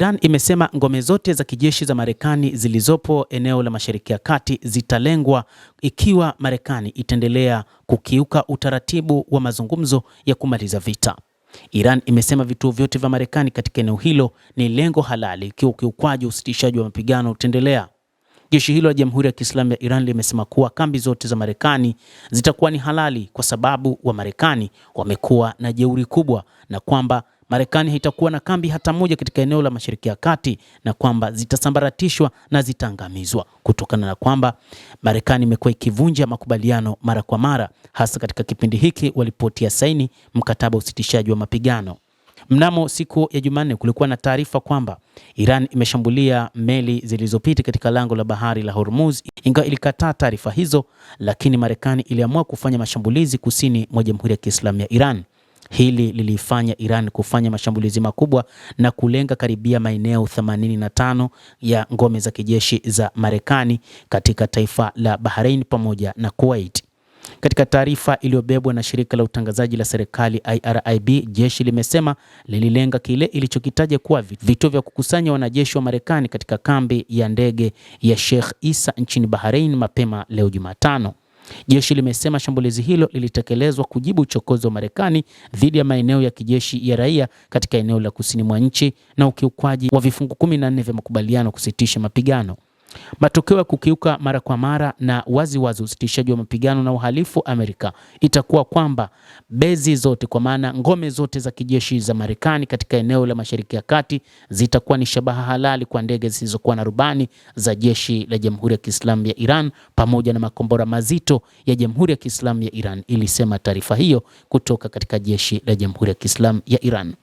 Iran imesema ngome zote za kijeshi za Marekani zilizopo eneo la Mashariki ya Kati zitalengwa ikiwa Marekani itaendelea kukiuka utaratibu wa mazungumzo ya kumaliza vita. Iran imesema vituo vyote vya Marekani katika eneo hilo ni lengo halali ikiwa ukiukwaji usitishaji wa mapigano utaendelea. Jeshi hilo la Jamhuri ya Kiislamu ya Iran limesema kuwa kambi zote za Marekani zitakuwa ni halali kwa sababu wa Marekani wamekuwa na jeuri kubwa, na kwamba Marekani haitakuwa na kambi hata moja katika eneo la Mashariki ya Kati, na kwamba zitasambaratishwa na zitaangamizwa kutokana na kwamba Marekani imekuwa ikivunja makubaliano mara kwa mara, hasa katika kipindi hiki walipotia saini mkataba usitishaji wa mapigano. Mnamo siku ya Jumanne kulikuwa na taarifa kwamba Iran imeshambulia meli zilizopita katika lango la bahari la Hormuz. Ingawa ilikataa taarifa hizo, lakini Marekani iliamua kufanya mashambulizi kusini mwa Jamhuri ya Kiislamu ya Iran. Hili lilifanya Iran kufanya mashambulizi makubwa na kulenga karibia maeneo 85 ya ngome za kijeshi za Marekani katika taifa la Bahrain pamoja na Kuwait. Katika taarifa iliyobebwa na shirika la utangazaji la serikali IRIB, jeshi limesema lililenga kile ilichokitaja kuwa vituo vya kukusanya wanajeshi wa Marekani katika kambi ya ndege ya Sheikh Issa nchini Bahrain mapema leo Jumatano. Jeshi limesema shambulizi hilo lilitekelezwa kujibu uchokozi wa Marekani dhidi ya maeneo ya kijeshi ya raia katika eneo la kusini mwa nchi na ukiukwaji wa vifungu 14 vya makubaliano kusitisha mapigano. Matokeo ya kukiuka mara kwa mara na waziwazi usitishaji wa mapigano na uhalifu Amerika itakuwa kwamba bezi zote, kwa maana ngome zote za kijeshi za Marekani katika eneo la Mashariki ya Kati zitakuwa ni shabaha halali kwa ndege zisizokuwa na rubani za jeshi la Jamhuri ya Kiislamu ya Iran pamoja na makombora mazito ya Jamhuri ya Kiislamu ya Iran, ilisema taarifa hiyo kutoka katika jeshi la Jamhuri ya Kiislamu ya Iran.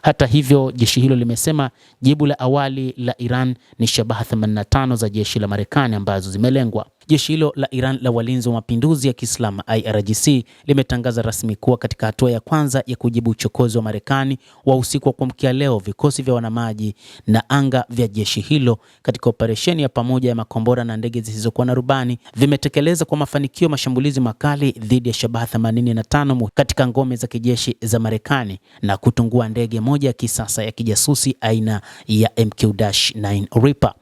Hata hivyo, jeshi hilo limesema jibu la awali la Iran ni shabaha 85 za jeshi la Marekani ambazo zimelengwa. Jeshi hilo la Iran la Walinzi wa Mapinduzi ya Kiislamu IRGC limetangaza rasmi kuwa katika hatua ya kwanza ya kujibu uchokozi wa Marekani wa usiku wa kuamkia leo, vikosi vya wanamaji na anga vya jeshi hilo katika operesheni ya pamoja ya makombora na ndege zisizokuwa na rubani vimetekeleza kwa mafanikio mashambulizi makali dhidi ya shabaha 85 katika ngome za kijeshi za Marekani na kutungua ndege moja ya kisasa ya kijasusi aina ya MQ-9 Reaper.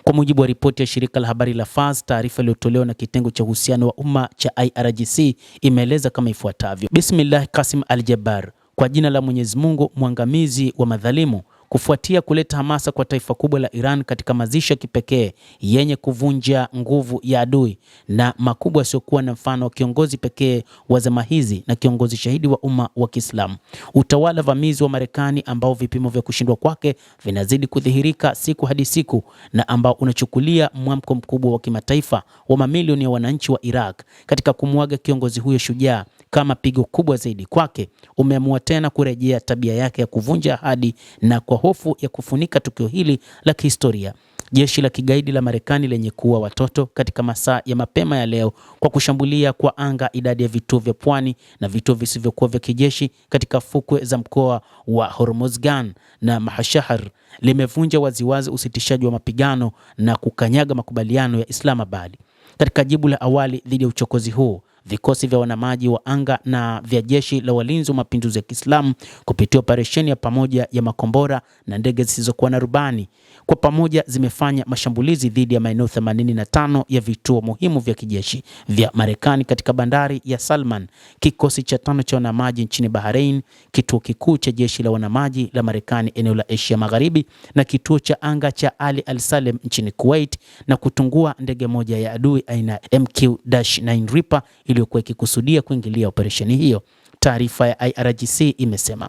Kwa mujibu wa ripoti ya shirika la habari la Fars, taarifa iliyotolewa na kitengo cha uhusiano wa umma cha IRGC imeeleza kama ifuatavyo: Bismillah Qasim Al-Jabbar, kwa jina la Mwenyezi Mungu mwangamizi wa madhalimu. Kufuatia kuleta hamasa kwa taifa kubwa la Iran katika mazishi ya kipekee yenye kuvunja nguvu ya adui na makubwa yasiokuwa na mfano wa kiongozi pekee wa zama hizi na kiongozi shahidi wa umma wa Kiislamu, utawala vamizi wa Marekani ambao vipimo vya kushindwa kwake vinazidi kudhihirika siku hadi siku na ambao unachukulia mwamko mkubwa wa kimataifa wa mamilioni ya wananchi wa Iraq katika kumwaga kiongozi huyo shujaa kama pigo kubwa zaidi kwake, umeamua tena kurejea tabia yake ya kuvunja ahadi, na kwa hofu ya kufunika tukio hili la kihistoria, jeshi la kigaidi la Marekani lenye kuua watoto katika masaa ya mapema ya leo kwa kushambulia kwa anga idadi ya vituo vya pwani na vituo visivyokuwa vya kijeshi katika fukwe za mkoa wa Hormozgan na Mahashahar limevunja waziwazi usitishaji wa mapigano na kukanyaga makubaliano ya Islamabad. Katika jibu la awali dhidi ya uchokozi huu, vikosi vya wanamaji wa anga na vya jeshi la Walinzi wa Mapinduzi ya Kiislamu kupitia operesheni ya pamoja ya makombora na ndege zisizokuwa na rubani kwa pamoja zimefanya mashambulizi dhidi ya maeneo 85 ya vituo muhimu vya kijeshi vya Marekani katika bandari ya Salman, kikosi cha 5 cha wanamaji nchini Bahrain, kituo kikuu cha jeshi la wanamaji la Marekani eneo la Asia Magharibi na kituo cha anga cha Ali Al-Salem nchini Kuwait, na kutungua ndege moja ya adui aina MQ-9 Reaper iliyokuwa ikikusudia kuingilia operesheni hiyo, taarifa ya IRGC imesema.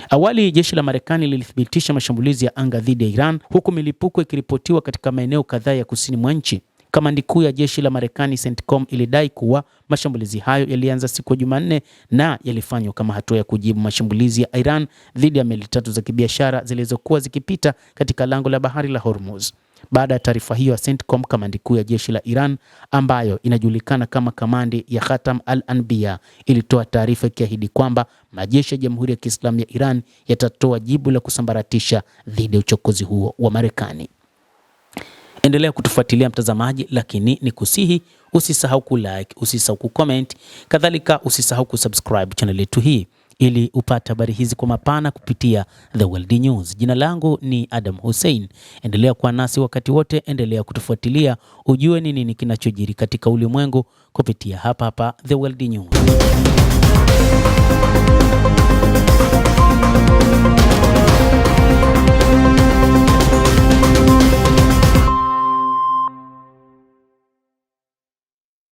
Awali jeshi la Marekani lilithibitisha mashambulizi ya anga dhidi ya Iran, huku milipuko ikiripotiwa katika maeneo kadhaa ya kusini mwa nchi. Kamandi kuu ya jeshi la Marekani CENTCOM ilidai kuwa mashambulizi hayo yalianza siku ya Jumanne na yalifanywa kama hatua ya kujibu mashambulizi ya Iran dhidi ya meli 3 za kibiashara zilizokuwa zikipita katika lango la bahari la Hormuz. Baada ya taarifa hiyo ya CENTCOM, kamandi kuu ya jeshi la Iran ambayo inajulikana kama kamandi ya Khatam al-Anbiya ilitoa taarifa ikiahidi kwamba majeshi ya Jamhuri ya Kiislamu ya Iran yatatoa jibu la kusambaratisha dhidi ya uchokozi huo wa Marekani. Endelea kutufuatilia mtazamaji, lakini ni kusihi usisahau kulike, usisahau kucomment, kadhalika usisahau kusubscribe channel yetu hii ili upate habari hizi kwa mapana kupitia The World News. Jina langu ni Adam Hussein. Endelea kuwa nasi wakati wote, endelea kutufuatilia ujue ni nini kinachojiri katika ulimwengu kupitia hapa The World News.